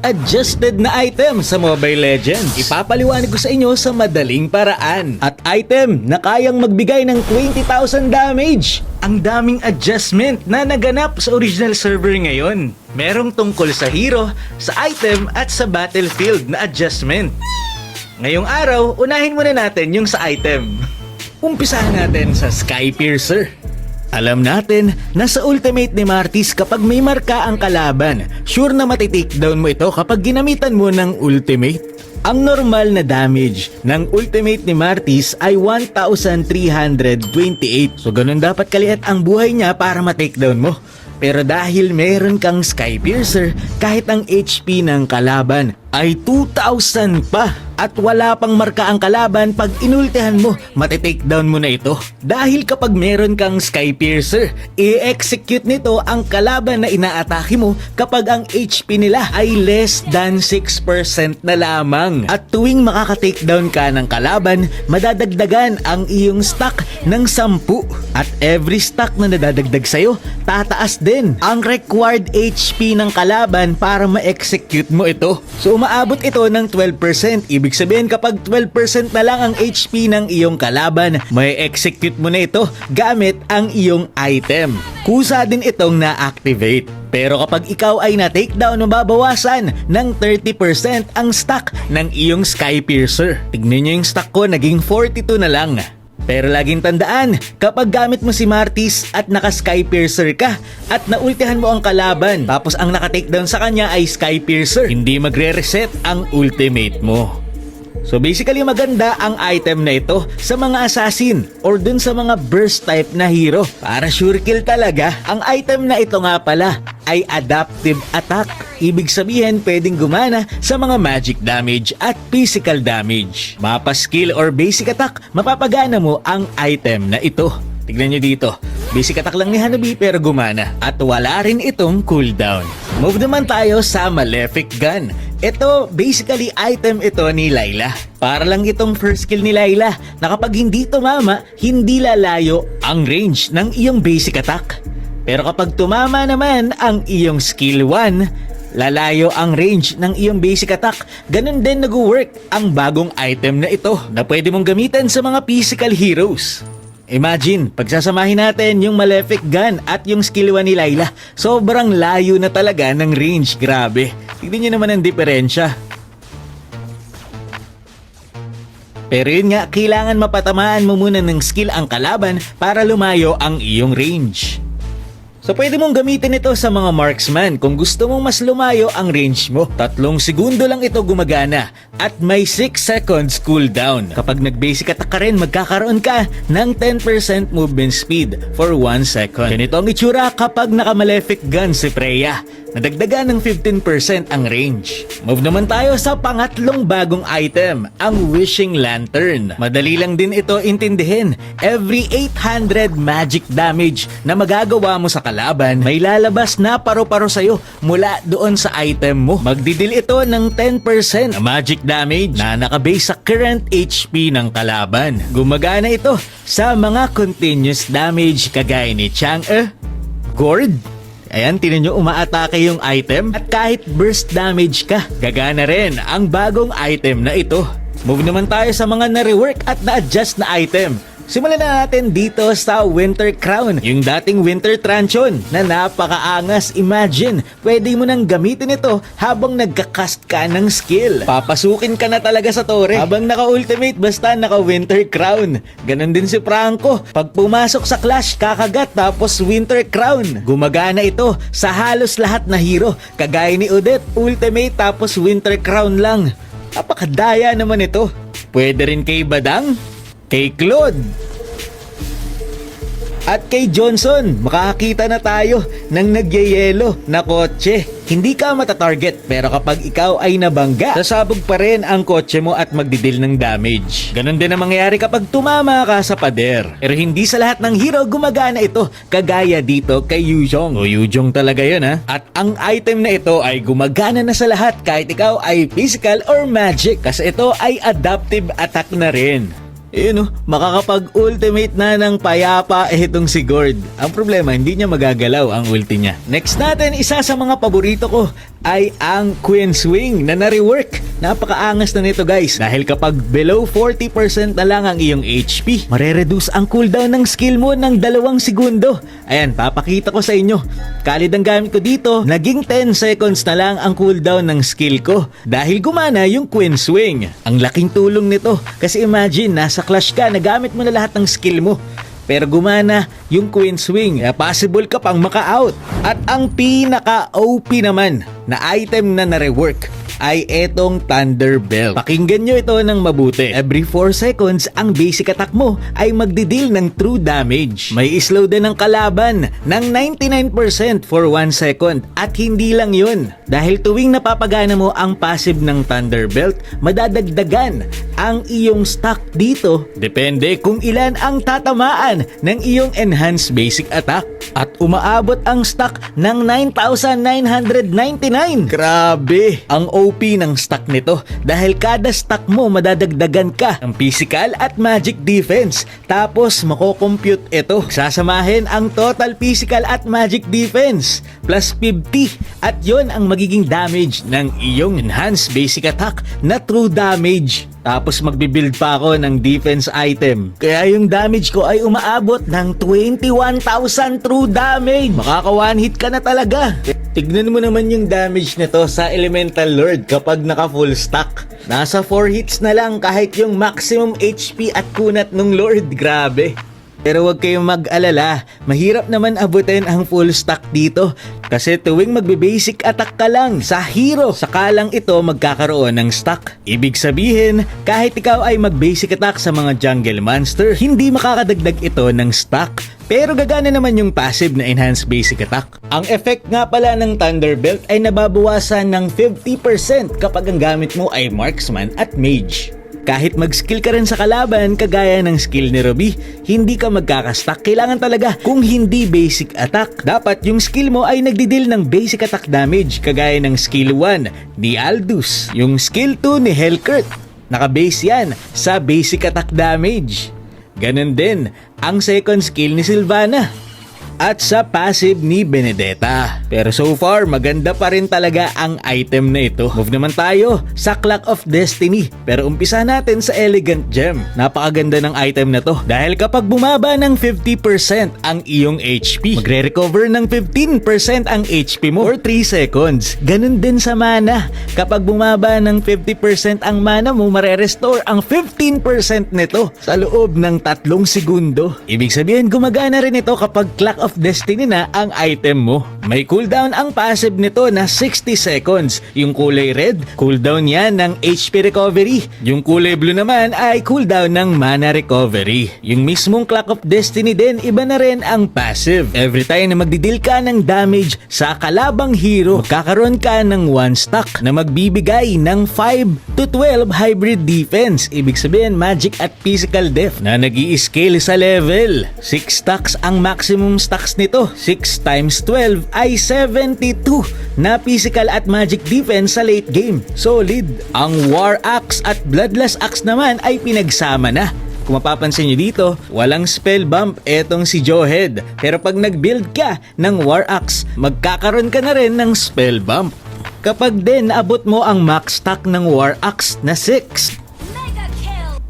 adjusted na item sa Mobile Legends. Ipapaliwanag ko sa inyo sa madaling paraan. At item na kayang magbigay ng 20,000 damage. Ang daming adjustment na naganap sa original server ngayon. Merong tungkol sa hero, sa item at sa battlefield na adjustment. Ngayong araw, unahin muna natin yung sa item. Umpisahan natin sa Sky Piercer. Alam natin na sa ultimate ni Martis kapag may marka ang kalaban, sure na matitake-down mo ito kapag ginamitan mo ng ultimate. Ang normal na damage ng ultimate ni Martis ay 1,328. So ganun dapat kaliit ang buhay niya para ma-takedown mo. Pero dahil meron kang Sky Piercer, kahit ang HP ng kalaban ay 2,000 pa at wala pang marka ang kalaban, pag inultihan mo, matitakedown mo na ito. Dahil kapag meron kang Sky Piercer, i-execute nito ang kalaban na inaatake mo kapag ang HP nila ay less than 6% na lamang. At tuwing makaka-takedown ka ng kalaban, madadagdagan ang iyong stack ng 10. At every stack na nadadagdag sa'yo, tataas din ang required HP ng kalaban para ma-execute mo ito. So umaabot ito ng 12%. Ibig sabihin kapag 12% na lang ang HP ng iyong kalaban, may execute mo na ito gamit ang iyong item. Kusa din itong na-activate. Pero kapag ikaw ay na-takedown, mababawasan ng 30% ang stack ng iyong Sky Piercer. Tignan nyo yung stack ko, naging 42 na lang. Pero laging tandaan, kapag gamit mo si Martis at naka-Sky Piercer ka at naultihan mo ang kalaban, tapos ang naka-takedown sa kanya ay Sky Piercer, hindi magre-reset ang ultimate mo. So basically maganda ang item na ito sa mga assassin or dun sa mga burst type na hero. Para sure kill talaga, ang item na ito nga pala ay adaptive attack. Ibig sabihin pwedeng gumana sa mga magic damage at physical damage. Mapa skill or basic attack, mapapagana mo ang item na ito. Tignan nyo dito, basic attack lang ni Hanabi pero gumana at wala rin itong cooldown. Move naman tayo sa Malefic Gun. Ito, basically item ito ni Layla. Para lang itong first skill ni Layla na kapag hindi tumama, hindi lalayo ang range ng iyong basic attack. Pero kapag tumama naman ang iyong skill 1, lalayo ang range ng iyong basic attack. Ganun din nag-work ang bagong item na ito na pwede mong gamitin sa mga physical heroes. Imagine, pagsasamahin natin yung Malefic Gun at yung skill 1 ni Layla, sobrang layo na talaga ng range, grabe. Tignan nyo naman ang diferensya. Pero yun nga, kailangan mapatamaan mo muna ng skill ang kalaban para lumayo ang iyong range. So pwede mong gamitin ito sa mga marksman kung gusto mong mas lumayo ang range mo. 3 segundo lang ito gumagana at may 6 seconds cooldown. Kapag nag-basic attack ka rin, magkakaroon ka ng 10% movement speed for 1 second. Ganito ang itsura kapag naka-Malefic Gun si Freya. Nadagdagan ng 15% ang range. Move naman tayo sa pangatlong bagong item, ang Wishing Lantern. Madali lang din ito intindihin. Every 800 magic damage na magagawa mo sa kalaban, may lalabas na paro-paro sa'yo mula doon sa item mo. Magdidil ito ng 10% na magic damage na nakabase sa current HP ng kalaban. Gumagana ito sa mga continuous damage kagaya ni Chang'e, Gord. Ayan, tinan nyo, umaatake yung item at kahit burst damage ka, gagana rin ang bagong item na ito. Move naman tayo sa mga na-rework at na-adjust na item. Simulan na natin dito sa Winter Crown, yung dating Winter Truncheon na napakaangas. Imagine, pwede mo nang gamitin ito habang nagka-cast ka ng skill. Papasukin ka na talaga sa tore habang naka-ultimate basta naka-Winter Crown. Ganon din si Franco, pag pumasok sa Clash, kakagat tapos Winter Crown. Gumagana ito sa halos lahat na hero, kagaya ni Odette, ultimate tapos Winter Crown lang. Napakadaya naman ito. Pwede rin kay Badang, kay Claude, at kay Johnson. Makakakita na tayo ng nagyayelo na kotse. Hindi ka matatarget pero kapag ikaw ay nabangga, sasabog pa rin ang kotse mo at magdidil ng damage. Ganon din ang mangyayari kapag tumama ka sa pader. Pero hindi sa lahat ng hero gumagana ito, kagaya dito kay Yuzhong. O Yuzhong talaga yun ha. At ang item na ito ay gumagana na sa lahat kahit ikaw ay physical or magic, kasi ito ay adaptive attack na rin. Makakapag-ultimate na ng payapa itong si Gord. Ang problema, hindi niya magagalaw ang ulti niya. Next natin, isa sa mga paborito ko, ay ang Queen Swing na na-rework. Napakaangas na nito guys dahil kapag below 40% na lang ang iyong HP, marereduce ang cooldown ng skill mo ng 2 segundo. Ayan, papakita ko sa inyo. Kalid ang gamit ko dito, naging 10 seconds na lang ang cooldown ng skill ko dahil gumana yung Queen Swing. Ang laking tulong nito kasi imagine, nasa clash ka, nagamit mo na lahat ng skill mo. Pero gumana yung Queen Swing, kaya possible ka pang maka-out. At ang pinaka-OP naman na item na na-rework ay etong Thunderbelt. Pakinggan nyo ito ng mabuti. Every 4 seconds, ang basic attack mo ay magdideal ng true damage. May slow din ng kalaban ng 99% for 1 second. At hindi lang yun. Dahil tuwing napapagana mo ang passive ng Thunderbelt, madadagdagan ang iyong stock dito. Depende kung ilan ang tatamaan ng iyong enhanced basic attack. At umaabot ang stock ng 9,999. Grabe! Ang OP ng stock nito dahil kada stock mo madadagdagan ka ng physical at magic defense. Tapos makocompute ito. Sasamahin ang total physical at magic defense plus 50 at yon ang magiging damage ng iyong enhanced basic attack na true damage. Tapos magbibuild pa ako ng defense item. Kaya yung damage ko ay umaabot ng 21,000 true damage. Makaka one hit ka na talaga. Tignan mo naman yung damage nito sa Elemental Lord kapag naka full stack. Nasa 4 hits na lang kahit yung maximum HP at kunat ng Lord. Grabe. Pero huwag kayong mag-alala, mahirap naman abutin ang full stack dito kasi tuwing magbe-basic attack ka lang sa hero, saka lang ito magkakaroon ng stack. Ibig sabihin, kahit ikaw ay mag-basic attack sa mga jungle monster, hindi makakadagdag ito ng stack. Pero gagana naman yung passive na enhanced basic attack. Ang effect nga pala ng Thunderbelt ay nababawasan ng 50% kapag ang gamit mo ay marksman at mage. Kahit mag-skill ka rin sa kalaban kagaya ng skill ni Ruby, hindi ka magkakastack. Kailangan talaga kung hindi basic attack. Dapat yung skill mo ay nagdidil ng basic attack damage kagaya ng skill 1 ni Aldous, yung skill 2 ni Hellcurt. Naka-base yan sa basic attack damage. Ganon din ang second skill ni Sylvana at sa passive ni Benedetta. Pero so far, maganda pa rin talaga ang item na ito. Move naman tayo sa Clock of Destiny. Pero umpisa natin sa Elegant Gem. Napakaganda ng item na to. Dahil kapag bumaba ng 50% ang iyong HP, magre-recover ng 15% ang HP mo for 3 seconds. Ganun din sa mana. Kapag bumaba ng 50% ang mana mo, mare-restore ang 15% nito sa loob ng 3 segundo. Ibig sabihin, gumagana rin ito kapag Clock of Destiny na ang item mo. May cooldown ang passive nito na 60 seconds. Yung kulay red, cooldown yan ng HP recovery. Yung kulay blue naman ay cooldown ng mana recovery. Yung mismong Clock of Destiny din, iba na rin ang passive. Every time na magdidil ka ng damage sa kalabang hero, magkakaroon ka ng 1 stack na magbibigay ng 5 to 12 hybrid defense. Ibig sabihin magic at physical def na nag-i-scale sa level. 6 stacks ang maximum stacks nito. 6 times 12 ay 72 na physical at magic defense sa late game. Solid. Ang War Axe at Bloodlust Axe naman ay pinagsama na. Kung mapapansin nyo dito, walang spell bump etong si Jawhead. Pero pag nag-build ka ng War Axe, magkakaroon ka na rin ng spell bump. Kapag din naabot mo ang max stack ng War Axe na 6.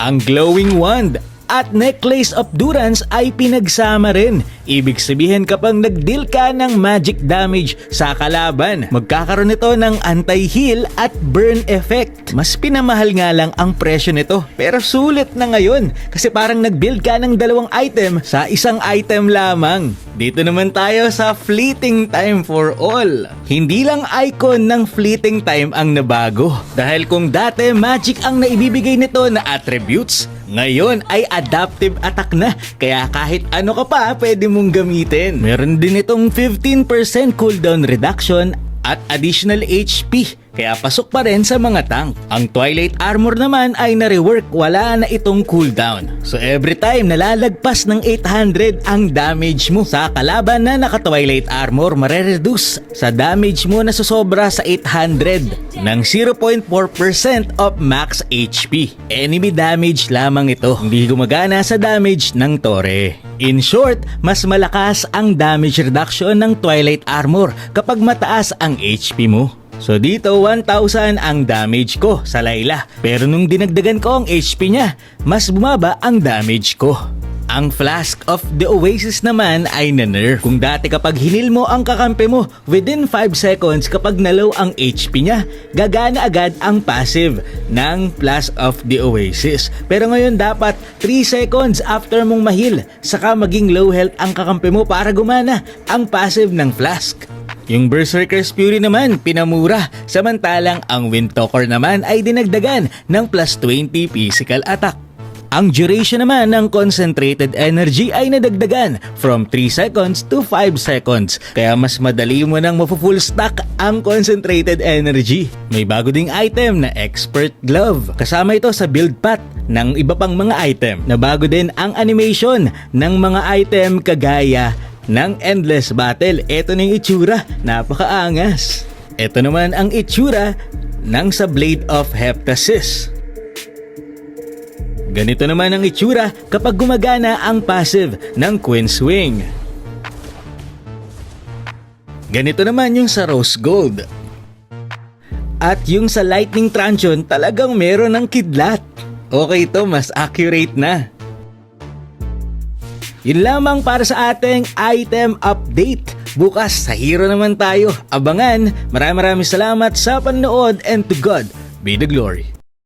Ang Glowing Wand at Necklace of Durance ay pinagsama rin. Ibig sabihin kapag nag-deal ka ng magic damage sa kalaban, magkakaroon nito ng anti-heal at burn effect. Mas pinamahal nga lang ang presyo nito, pero sulit na ngayon kasi parang nag-build ka ng 2 item sa isang item lamang. Dito naman tayo sa Fleeting Time for All. Hindi lang icon ng Fleeting Time ang nabago. Dahil kung dati magic ang naibibigay nito na attributes, ngayon ay adaptive attack na. Kaya kahit ano ka pa pwede mong gamitin. Meron din itong 15% cooldown reduction at additional HP. Kaya pasok pa rin sa mga tank. Ang Twilight Armor naman ay na-rework, wala na itong cooldown. So every time nalalagpas ng 800 ang damage mo sa kalaban na naka-Twilight Armor, mare-reduce sa damage mo na susobra sa 800 ng 0.4% of max HP. Enemy damage lamang ito, hindi gumagana sa damage ng Tore. In short, mas malakas ang damage reduction ng Twilight Armor kapag mataas ang HP mo. So dito 1,000 ang damage ko sa Layla. Pero nung dinagdagan ko ang HP niya, mas bumaba ang damage ko. Ang Flask of the Oasis naman ay na-nerf. Kung dati kapag hinil mo ang kakampi mo, within 5 seconds kapag nalow ang HP niya, gagana agad ang passive ng Flask of the Oasis. Pero ngayon dapat 3 seconds after mong mahil, saka maging low health ang kakampi mo para gumana ang passive ng Flask. Yung Berserker's Fury naman pinamura, samantalang ang Windtalker naman ay dinagdagan ng plus 20 physical attack. Ang duration naman ng Concentrated Energy ay nadagdagan from 3 seconds to 5 seconds. Kaya mas madali mo nang mafu-full stack ang Concentrated Energy. May bago ding item na Expert Glove. Kasama ito sa build path ng iba pang mga item. Na bago din ang animation ng mga item kagaya ng Endless Battle. Ito na yung itsura, napakaangas. Ito naman ang itsura ng sa Blade of Heptasis. Ganito naman ang itsura kapag gumagana ang passive ng Queen's Wing. Ganito naman yung sa Rose Gold. At yung sa Lightning Truncheon talagang meron ng kidlat. Okay to, mas accurate na. Yun lamang para sa ating item update. Bukas sa Hero naman tayo. Abangan. Maraming salamat sa panonood and to God be the glory.